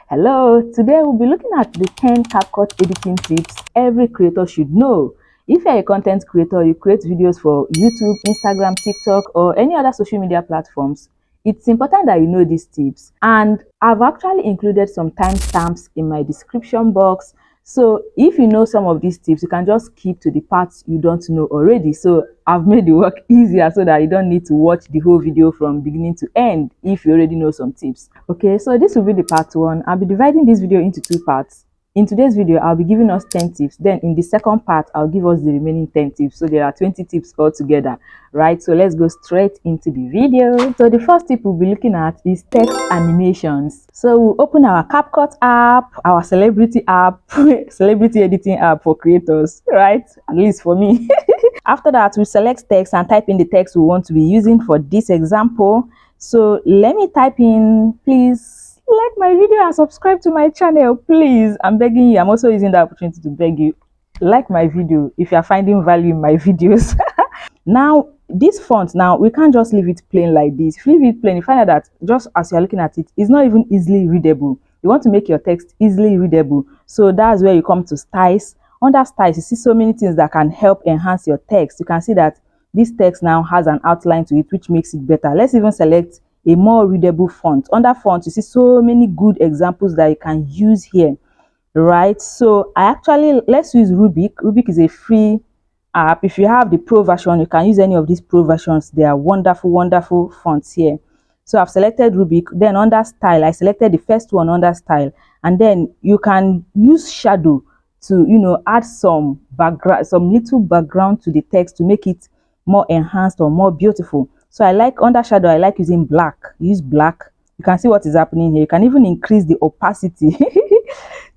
Hello, today we'll be looking at the 10 Capcut editing tips every creator should know. If you're a content creator, you create videos for YouTube, Instagram, TikTok, or any other social media platforms, it's important that you know these tips. And I've actually included some timestamps in my description box. So if you know some of these tips, you can just skip to the parts you don't know already. So I've made the work easier so that you don't need to watch the whole video from beginning to end if you already know some tips. Okay, so this will be the part 1. I'll be dividing this video into 2 parts. In today's video, I'll be giving us 10 tips. Then in the second part, I'll give us the remaining 10 tips. So there are 20 tips altogether, right? So let's go straight into the video. So the first tip we'll be looking at is text animations. So we'll open our Capcut app, our celebrity app, celebrity editing app for creators, right? At least for me. After that, we select text and type in the text we want to be using for this example. So let me type in, please like my video and subscribe to my channel, please. I'm begging you. I'm also using the opportunity to beg you, like my video if you are finding value in my videos. Now this font, now we can't just leave it plain like this. If you leave it plain, you find out that just as you're looking at it, it's not even easily readable. You want to make your text easily readable, so that's where you come to styles. Under styles, you see so many things that can help enhance your text. You can see that this text now has an outline to it, which makes it better. Let's even select a more readable font. Under font, you see so many good examples that you can use here, right? So let's use Rubik. Rubik is a free app. If you have the pro version, you can use any of these pro versions. They are wonderful fonts here. So I've selected Rubik. Then under style, I selected the first one under style, and then you can use shadow to add some background, some little background to the text to make it more enhanced or more beautiful. So I like under shadow, I like using black. Use black. You can see what is happening here. You can even increase the opacity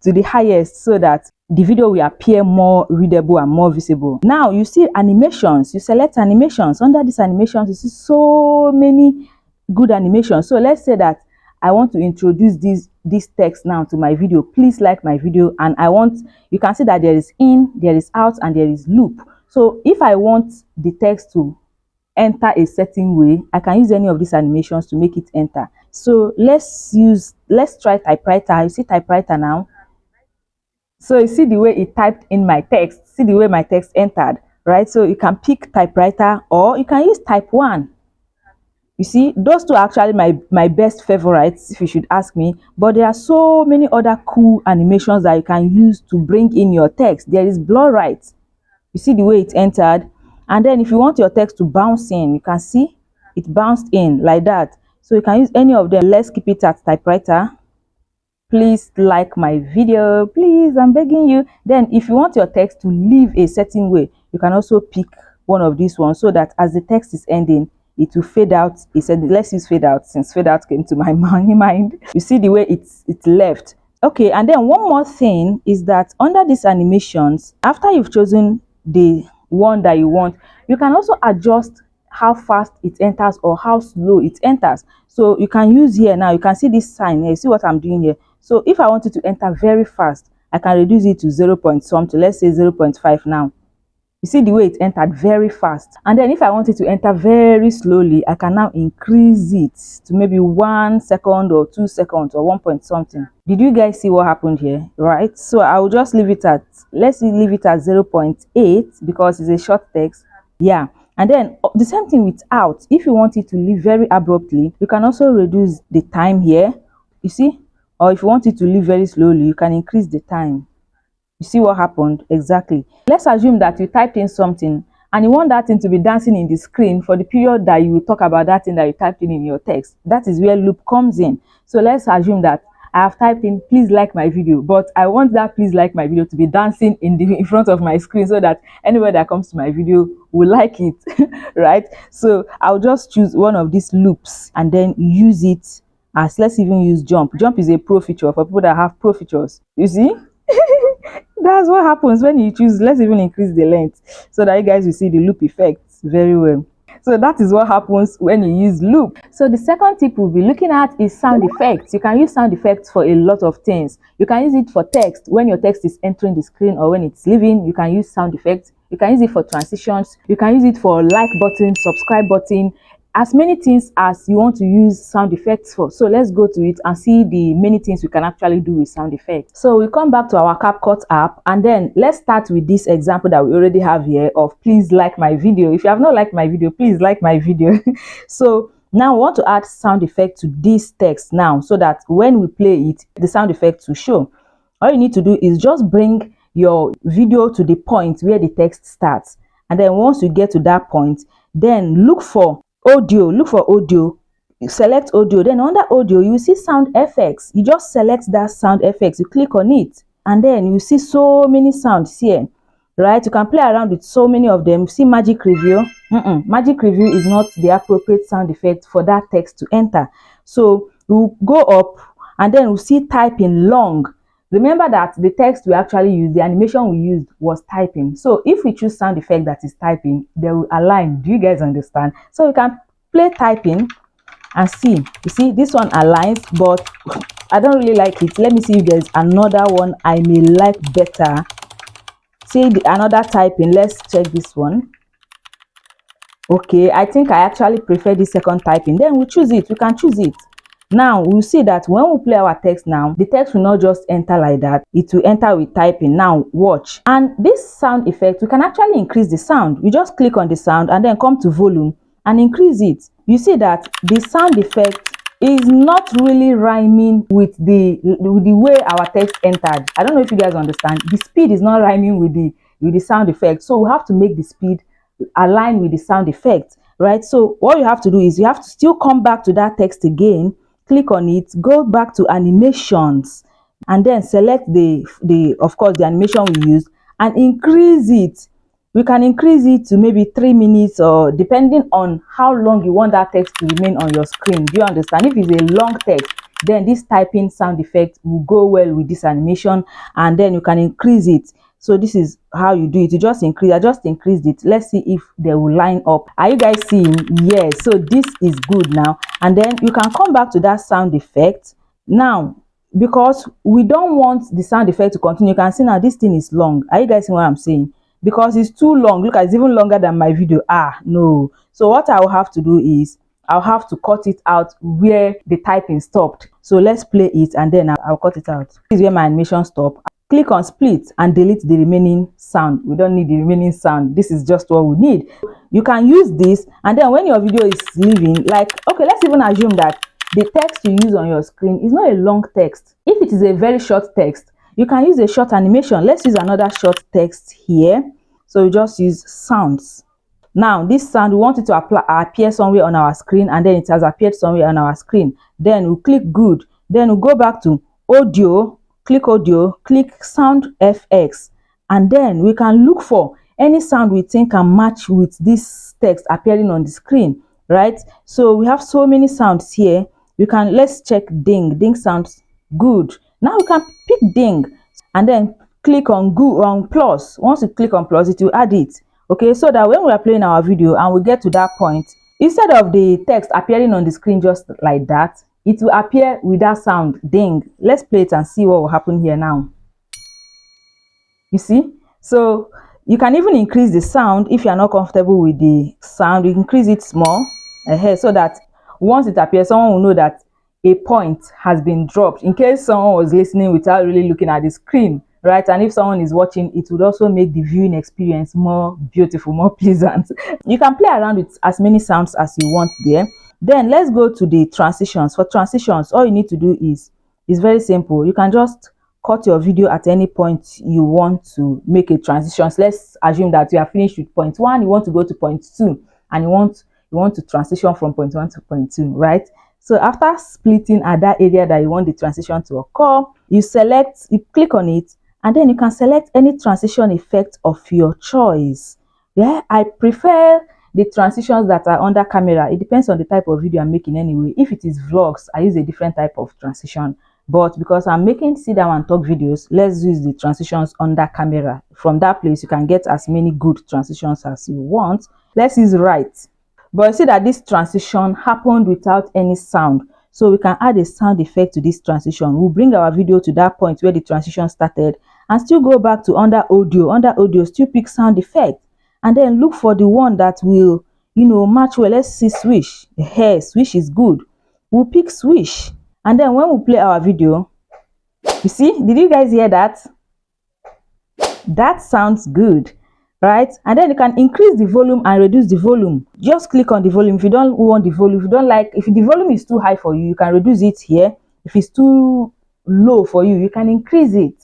to the highest so that the video will appear more readable and more visible. Now you see animations. You select animations. Under these animations, you see so many good animations. So let's say that I want to introduce this text now to my video. Please like my video. And you can see that there is in, there is out, and there is loop. So if I want the text to enter a certain way, I can use any of these animations to make it enter. So let's try typewriter. You see typewriter now. So you see the way it typed in my text. See the way my text entered, right? So you can pick typewriter or you can use type 1. You see, those two are actually my best favorites, if you should ask me. But there are so many other cool animations that you can use to bring in your text. There is blur right. You see the way it entered. And then if you want your text to bounce in, you can see it bounced in like that. So you can use any of them. Let's keep it at typewriter. Please like my video, please, I'm begging you. Then if you want your text to leave a certain way, you can also pick one of these ones so that as the text is ending, it will fade out. He said, let's use fade out since fade out came to my mind. You see the way it's left. Okay, and then one more thing is that under these animations, after you've chosen the one that you want, you can also adjust how fast it enters or how slow it enters. So you can use here now, you can see this sign here. You see what I'm doing here? So if I want it to enter very fast, I can reduce it to 0 point something, let's say 0.5 now. You see the way it entered very fast. And then if I want it to enter very slowly, I can now increase it to maybe 1 second or 2 seconds or 1 point something. Did you guys see what happened here? Right? So I will just leave it at, let's leave it at 0.8 because it's a short text. Yeah. And then the same thing with out. If you want it to leave very abruptly, you can also reduce the time here. You see? Or if you want it to leave very slowly, you can increase the time. You see what happened? Exactly. Let's assume that you typed in something and you want that thing to be dancing in the screen for the period that you will talk about that thing that you typed in your text. That is where loop comes in. So let's assume that I have typed in, please like my video, but I want that please like my video to be dancing in front of my screen so that anybody that comes to my video will like it, right? So I'll just choose one of these loops and then use it as, let's even use jump. Jump is a pro feature for people that have pro features. You see? That's what happens when you choose. Let's even increase the length so that you guys will see the loop effect very well. So that is what happens when you use loop. So the second tip we'll be looking at is sound effects. You can use sound effects for a lot of things. You can use it for text. When your text is entering the screen or when it's leaving, you can use sound effects. You can use it for transitions. You can use it for like button, subscribe button. as many things as you want to use sound effects for. So let's go to it and see the many things we can actually do with sound effects. So we come back to our Capcut app, and then let's start with this example that we already have here of please like my video. If you have not liked my video, please like my video. So now we want to add sound effect to this text now, so that when we play it, the sound effect will show. All you need to do is just bring your video to the point where the text starts, and then once you get to that point, then look for audio, select audio. Then under audio you will see sound effects. You just select that sound effects, you click on it, and then you see so many sounds here, right? You can play around with so many of them. See magic review. Magic review is not the appropriate sound effect for that text to enter. So we'll go up, and then we'll see typing long. Remember that the text we actually used, the animation we used was typing. So if we choose sound effect that is typing, they will align. Do you guys understand? So we can play typing and see. You see this one aligns, but I don't really like it. Let me see if there's another one I may like better. See another typing. Let's check this one. Okay, I think I actually prefer the second typing. Then we choose it. We can choose it. Now we'll see that when we play our text now, the text will not just enter like that, it will enter with typing. Now watch. And this sound effect, we can actually increase the sound. You just click on the sound and then come to volume and increase it. You see that the sound effect is not really rhyming with the way our text entered. I don't know if you guys understand. The speed is not rhyming with the sound effect. So we have to make the speed align with the sound effect, right? So what you have to do is you have to still come back to that text again, click on it, go back to animations, and then select of course the animation we used and increase it. We can increase it to maybe 3 minutes, or depending on how long you want that text to remain on your screen. Do you understand? If it's a long text, then this typing sound effect will go well with this animation, and then you can increase it. So this is how you do it. You just increase. I just increased it. Let's see if they will line up. Are you guys seeing? Yes. So this is good now. And then you can come back to that sound effect now, because we don't want the sound effect to continue. You can see now this thing is long. Are you guys seeing what I'm saying? Because it's too long. Look, it's even longer than my video. No. So what I will have to do is I'll have to cut it out where the typing stopped. So let's play it, and then I'll cut it out. This is where my animation stopped. Click on split and delete the remaining sound. We don't need the remaining sound. This is just what we need. You can use this, and then when your video is leaving, like, okay, let's even assume that the text you use on your screen is not a long text. If it is a very short text, you can use a short animation. Let's use another short text here. So you just use sounds. Now this sound, we want it to appear somewhere on our screen, and then it has appeared somewhere on our screen. Then we'll click good. Then we'll go back to audio. Click audio, click sound FX, and then we can look for any sound we think can match with this text appearing on the screen, right? So we have so many sounds here. Let's check ding. Ding sounds good. Now we can pick ding, and then click on plus. Once you click on plus, it will add it. Okay, so that when we are playing our video and we get to that point, instead of the text appearing on the screen just like that, it will appear with that sound, ding. Let's play it and see what will happen here now. You see? So you can even increase the sound if you are not comfortable with the sound. You increase it small, so that once it appears, someone will know that a point has been dropped, in case someone was listening without really looking at the screen, right? And if someone is watching, it would also make the viewing experience more beautiful, more pleasant. You can play around with as many sounds as you want there. Then let's go to the transitions. For transitions, all you need to do is very simple. You can just cut your video at any point you want to make a transition. So let's assume that you are finished with point 1, you want to go to point 2, and you want to transition from point 1 to point 2, right? So after splitting at that area that you want the transition to occur, you click on it, and then you can select any transition effect of your choice. Yeah, I prefer the transitions that are under camera. It depends on the type of video I'm making anyway. If it is vlogs, I use a different type of transition. But because I'm making sit down and talk videos, let's use the transitions under camera. From that place, you can get as many good transitions as you want. Let's use right. But you see that this transition happened without any sound. So we can add a sound effect to this transition. We'll bring our video to that point where the transition started and still go back to under audio. Under audio, still pick sound effect. And then look for the one that will, match well. Let's see swish. Hey, swish is good. We'll pick swish. And then when we play our video, you see, did you guys hear that? That sounds good, right? And then you can increase the volume and reduce the volume. Just click on the volume. If you don't want the volume, if you don't like, if the volume is too high for you, you can reduce it here. If it's too low for you, you can increase it.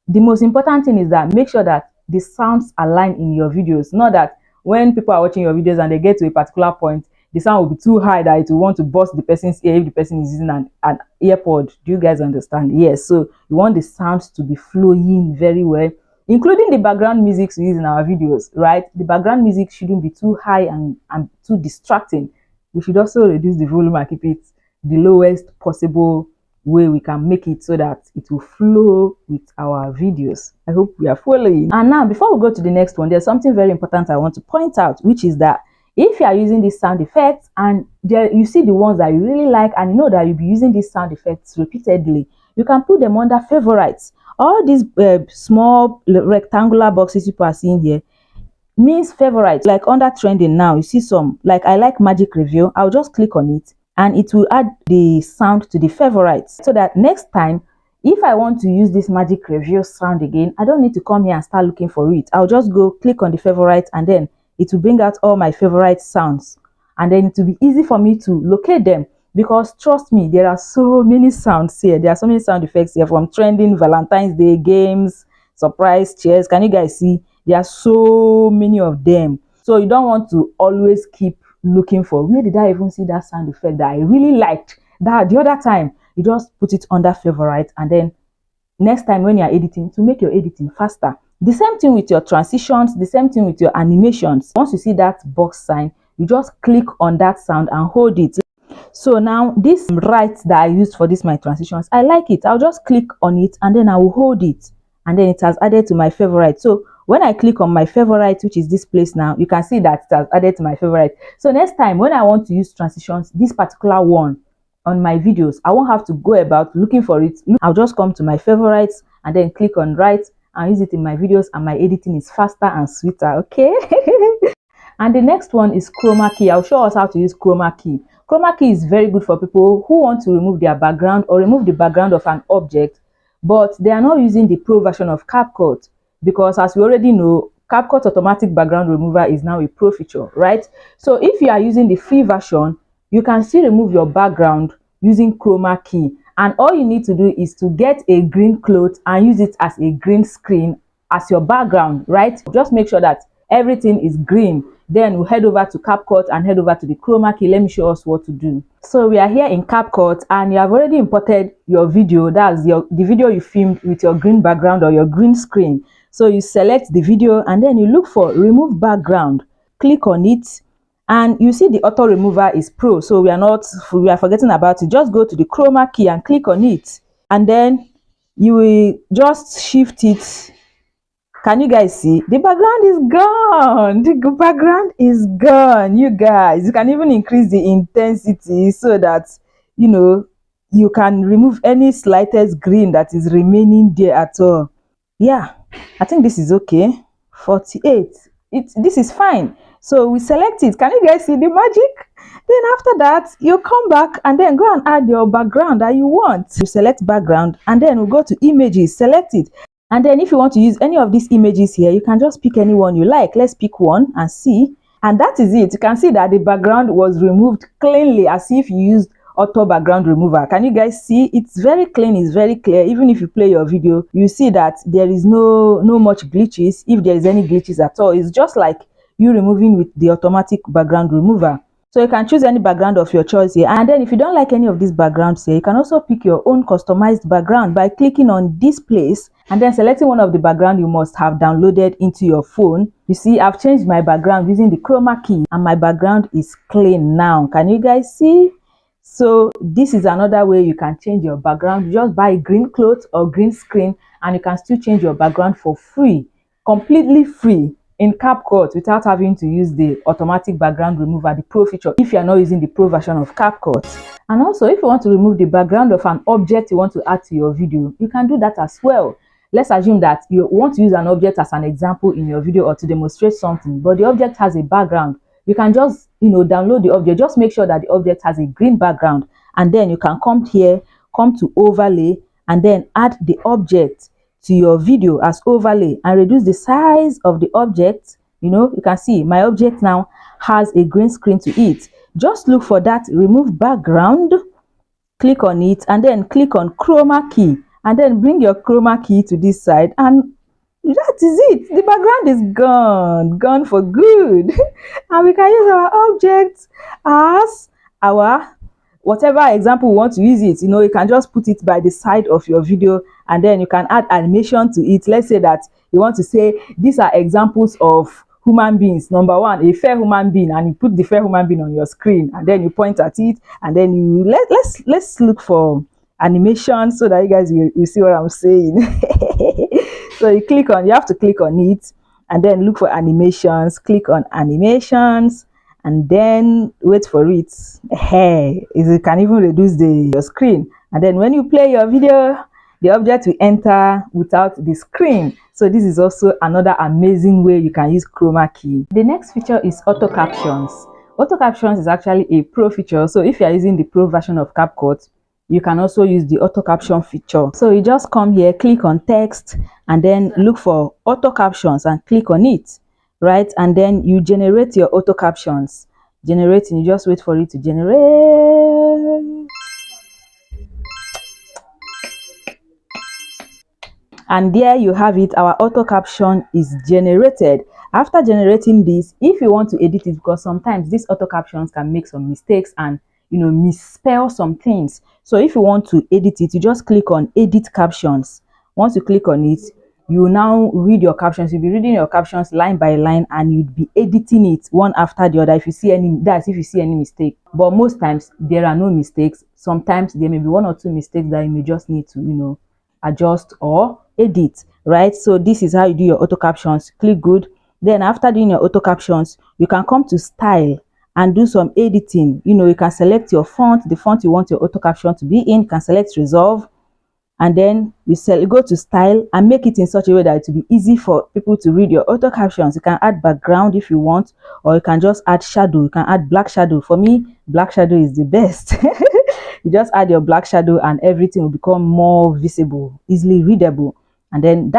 The most important thing is that make sure that the sounds align in your videos. Not that when people are watching your videos and they get to a particular point, the sound will be too high that it will want to burst the person's ear if the person is using an earpod. Do you guys understand? Yes. So you want the sounds to be flowing very well, including the background music we use in our videos, right? The background music shouldn't be too high and too distracting. We should also reduce the volume and keep it the lowest possible way we can make it so that it will flow with our videos. I hope we are following. And now, before we go to the next one, there's something very important I want to point out, which is that if you are using these sound effects and you see the ones that you really like and you know that you'll be using these sound effects repeatedly, you can put them under favorites. All these small rectangular boxes you are seeing here means favorites. Like under trending now, you see some, like I like magic review. I'll just click on it and it will add the sound to the favorites, so that next time if I want to use this magic review sound again, I don't need to come here and start looking for it. I'll just go click on the favorites and then it will bring out all my favorite sounds, and then it will be easy for me to locate them. Because trust me, there are so many sounds here. There are so many sound effects here, from trending, Valentine's Day, games, surprise, cheers. Can you guys see? There are so many of them. So you don't want to always keep looking for, where did I even see that sound effect that I really liked that the other time? You just put it under favorite, and then next time when you are editing, to make your editing faster. The same thing with your transitions, the same thing with your animations. Once you see that box sign, you just click on that sound and hold it. So now this right that I used for this my transitions, I like it. I'll just click on it and then I will hold it, and then it has added to my favorite. So when I click on my favorite, which is this place now, you can see that it has added to my favorite. So next time when I want to use transitions, this particular one on my videos, I won't have to go about looking for it. I'll just come to my favorites and then click on right and use it in my videos, and my editing is faster and sweeter. Okay. And the next one is chroma key. I'll show us how to use chroma key. Chroma key is very good for people who want to remove their background or remove the background of an object, but they are not using the pro version of Capcut, because as we already know, Capcut automatic background remover is now a pro feature, right? So if you are using the free version, you can still remove your background using chroma key, and all you need to do is to get a green cloth and use it as a green screen as your background, right? Just make sure that everything is green. Then we'll head over to Capcut and head over to the chroma key. Let me show us what to do. So we are here in Capcut and you have already imported your video. That's the video you filmed with your green background or your green screen. So you select the video and then you look for remove background. Click on it and you see the auto remover is pro. So we are forgetting about it. Just go to the chroma key and click on it, and then you will just shift it. Can you guys see? The background is gone. The background is gone. You guys, you can even increase the intensity so that, you can remove any slightest green that is remaining there at all. Yeah, I think this is okay. 48. This is fine. So we select it. Can you guys see the magic? Then after that, you come back and then go and add your background that you want. You select background and then we'll go to images, select it. And then if you want to use any of these images here, you can just pick any one you like. Let's pick one and see. And that is it. You can see that the background was removed cleanly, as if you used auto background remover. Can you guys see? It's very clean, it's very clear. Even if you play your video, you see that there is no much glitches. If there is any glitches at all, it's just like you removing with the automatic background remover. So you can choose any background of your choice here. And then if you don't like any of these backgrounds here, you can also pick your own customized background by clicking on this place and then selecting one of the background you must have downloaded into your phone. You see, I've changed my background using the chroma key and my background is clean now. Can you guys see? So this is another way you can change your background. You just buy a green cloth or green screen and you can still change your background for free, completely free, in Capcut without having to use the automatic background remover, the pro feature, if you are not using the pro version of Capcut. And also, if you want to remove the background of an object you want to add to your video, you can do that as well. Let's assume that you want to use an object as an example in your video or to demonstrate something, but the object has a background. You can just download the object, just make sure that the object has a green background, and then you can come here, come to overlay, and then add the object to your video as overlay and reduce the size of the object. You can see my object now has a green screen to it. Just look for that remove background, click on it, and then click on chroma key, and then bring your chroma key to this side, and that is it. The background is gone for good. And we can use our object as our whatever example we want to use it. You can just put it by the side of your video, and then you can add animation to it. Let's say that you want to say these are examples of human beings. Number one, a fair human being, and you put the fair human being on your screen, and then you point at it, and then you let's look for animation so that you guys you see what I'm saying. So you have to click on it, and then look for animations, click on animations, and then wait for it. Hey, you can even reduce your screen, and then when you play your video, the object will enter without the screen. So this is also another amazing way you can use chroma key. The next feature is auto captions. Auto captions is actually a pro feature. So if you are using the pro version of Capcut, you can also use the auto caption feature. So you just come here, click on text, and then look for auto captions and click on it, right? And then you generate your auto captions. Generating, you just wait for it to generate. And there you have it. Our auto caption is generated. After generating this, if you want to edit it, because sometimes these auto captions can make some mistakes and misspell some things. So if you want to edit it, you just click on edit captions. Once you click on it, you now read your captions. You'll be reading your captions line by line, and you'd be editing it one after the other if you see any mistake. But most times there are no mistakes. Sometimes there may be one or two mistakes that you may just need to adjust or edit, right? So this is how you do your auto captions. Click good. Then after doing your auto captions, you can come to style and do some editing. You can select your font, the font you want your auto caption to be in. You can select resolve, and then you go to style and make it in such a way that it will be easy for people to read your auto captions. You can add background if you want, or you can just add shadow. You can add black shadow. For me, black shadow is the best. You just add your black shadow and everything will become more visible, easily readable. And then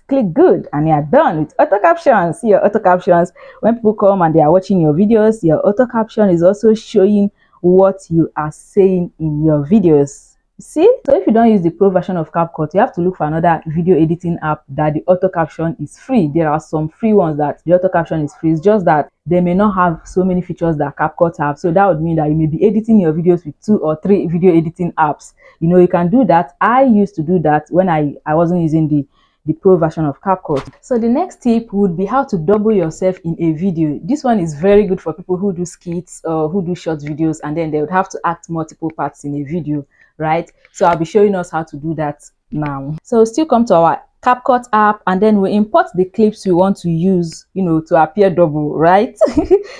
click good, and you are done with auto captions. See your auto captions. When people come and they are watching your videos, your auto caption is also showing what you are saying in your videos. See? So if you don't use the pro version of Capcut, you have to look for another video editing app that the auto caption is free. There are some free ones that the auto caption is free. It's just that they may not have so many features that Capcut have. So that would mean that you may be editing your videos with 2 or 3 video editing apps. You can do that. I used to do that when I wasn't using the pro version of Capcut. So the next tip would be how to double yourself in a video. This one is very good for people who do skits or who do short videos, and then they would have to act multiple parts in a video, right? So I'll be showing us how to do that now. So still come to our Capcut app, and then we import the clips we want to use, to appear double, right?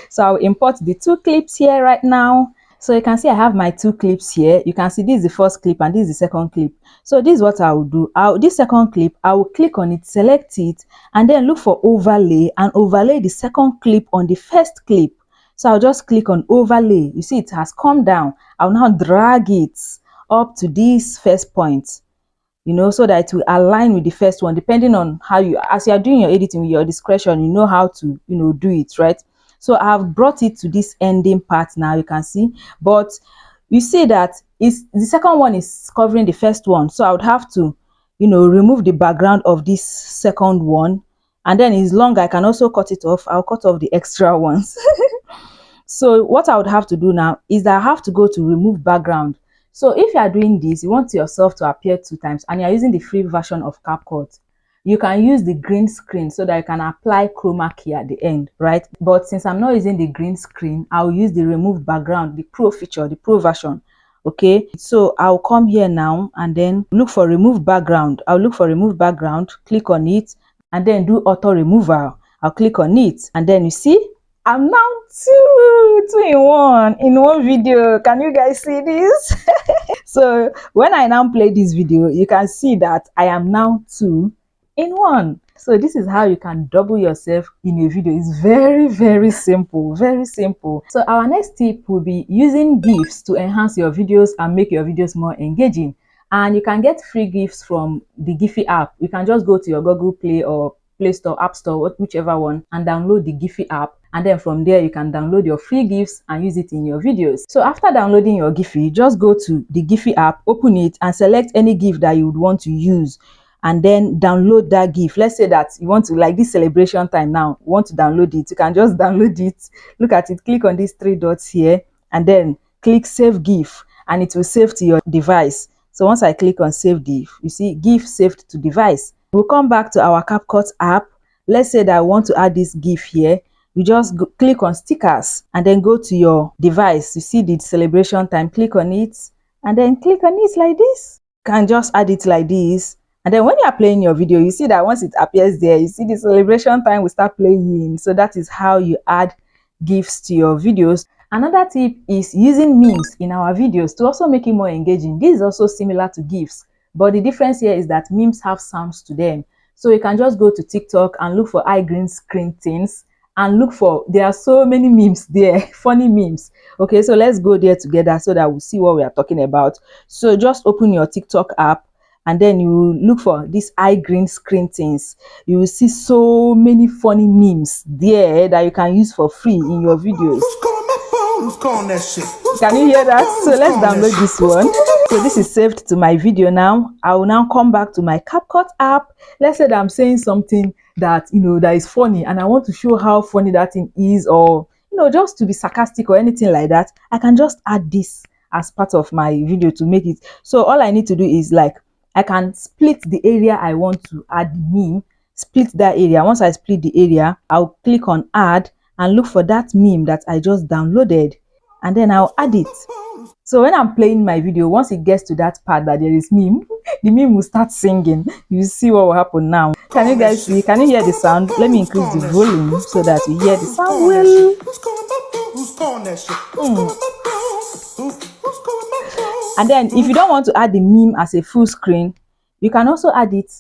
So I'll import the 2 clips here right now. So you can see I have my 2 clips here. You can see this is the first clip and this is the second clip. So this is what I will do. This second clip, I will click on it, select it, and then look for overlay and overlay the second clip on the first clip. So I'll just click on overlay. You see it has come down. I'll now drag it up to this first point, so that it will align with the first one, depending on how as you are doing your editing with your discretion, you know how to, do it, right? So I have brought it to this ending part now, you can see, but you see that the second one is covering the first one. So I would have to, remove the background of this second one, and then it's long. I can also cut it off. I'll cut off the extra ones. So what I would have to do now is that I have to go to remove background. So if you are doing this, you want yourself to appear 2 times, and you are using the free version of Capcut, you can use the green screen so that you can apply chroma key at the end, right? But since I'm not using the green screen, I'll use the remove background, the pro feature, the pro version. Okay, so I'll come here now and then look for remove background. I'll look for remove background, click on it, and then do auto removal. I'll click on it, and then you see I'm now two in one video. Can you guys see this? So when I now play this video, you can see that I am now 2 in one. So this is how you can double yourself in a video. It's very, very simple, very simple. So our next tip will be using gifs to enhance your videos and make your videos more engaging. And you can get free gifs from the Giphy app. You can just go to your Google Play or Play Store, App Store, whichever one, and download the Giphy app. And then from there, you can download your free gifs and use it in your videos. So after downloading your Giphy, just go to the Giphy app, open it, and select any gif that you would want to use. And then download that gif. Let's say that you want to, like this celebration time now, you want to download it. You can just download it, look at it, click on these three dots here, and then click Save GIF, and it will save to your device. So once I click on Save GIF, you see GIF saved to device. We'll come back to our Capcut app. Let's say that I want to add this GIF here. You just click on stickers and then go to your device. You see the celebration time, click on it, and then click on it like this. You can just add it like this. And then when you are playing your video, you see that once it appears there, you see the celebration time will start playing. So that is how you add GIFs to your videos. Another tip is using memes in our videos to also make it more engaging. This is also similar to GIFs, but the difference here is that memes have sounds to them. So you can just go to TikTok and look for green screen things and look for, there are so many memes there, funny memes. Okay, so let's go there together so that we'll see what we are talking about. So just open your TikTok app and then you look for these green screen things. You will see so many funny memes there that you can use for free in your videos. Who's calling that shit? Can you hear that? So let's download this one. So this is saved to my video now. I will now come back to my Capcut app. Let's say that I'm saying something that, that is funny and I want to show how funny that thing is, or, just to be sarcastic or anything like that. I can just add this as part of my video to make it. So all I need to do is, like, I can split the area I want to add meme, split that area. Once I split the area, I'll click on add and look for that meme that I just downloaded, and then I'll add it. So when I'm playing my video, once it gets to that part that there is meme, the meme will start singing. You see what will happen now. Can you guys see? Can you hear the sound? Let me increase the volume so that you hear the sound well. And then if you don't want to add the meme as a full screen, you can also add it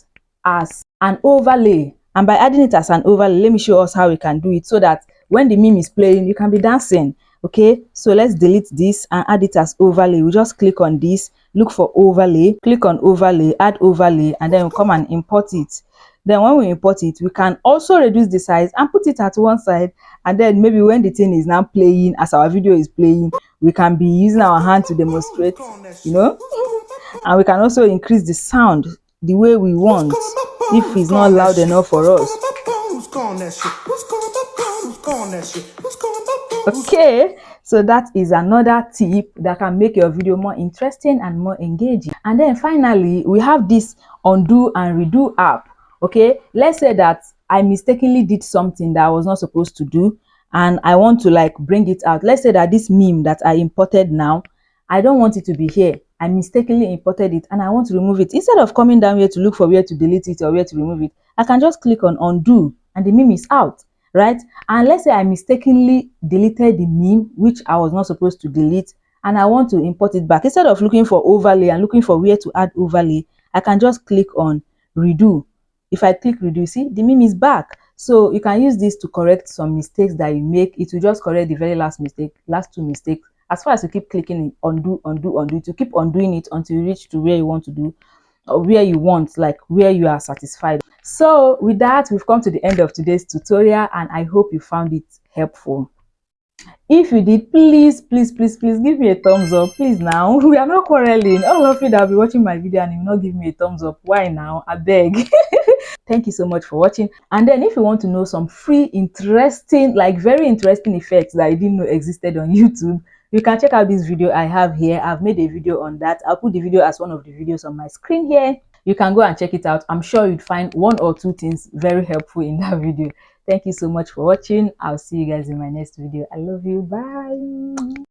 as an overlay. And by adding it as an overlay, let me show us how we can do it so that when the meme is playing, you can be dancing. Okay, so let's delete this and add it as overlay. We just click on this, look for overlay, click on overlay, add overlay, and then we'll come and import it. Then when we import it, we can also reduce the size and put it at one side. And then maybe when the thing is now playing, as our video is playing, we can be using our hand to demonstrate, and we can also increase the sound the way we want if it's not loud enough for us. Okay, so that is another tip that can make your video more interesting and more engaging. And then finally, we have this undo and redo app. Okay, let's say that I mistakenly did something that I was not supposed to do and I want to bring it out. Let's say that this meme that I imported now, I don't want it to be here. I mistakenly imported it and I want to remove it. Instead of coming down here to look for where to delete it or where to remove it, I can just click on undo and the meme is out, right? And let's say I mistakenly deleted the meme, which I was not supposed to delete, and I want to import it back. Instead of looking for overlay and looking for where to add overlay, I can just click on redo. If I click redo, see, the meme is back. So you can use this to correct some mistakes that you make. It will just correct the very last two mistakes. As far as you keep clicking undo, undo, undo, to keep undoing it until you reach to where you want to do, or where you want, where you are satisfied. So with that, we've come to the end of today's tutorial and I hope you found it helpful. If you did, please give me a thumbs up. Please now, we are not quarreling. All of you that will be watching my video and you will not give me a thumbs up, why now? I beg. Thank you so much for watching. And then if you want to know some free, interesting, very interesting effects that I didn't know existed on YouTube, you can check out this video I have here. I've made a video on that. I'll put the video as one of the videos on my screen here. You can go and check it out. I'm sure you'd find one or two things very helpful in that video. Thank you so much for watching. I'll see you guys in my next video. I love you. Bye.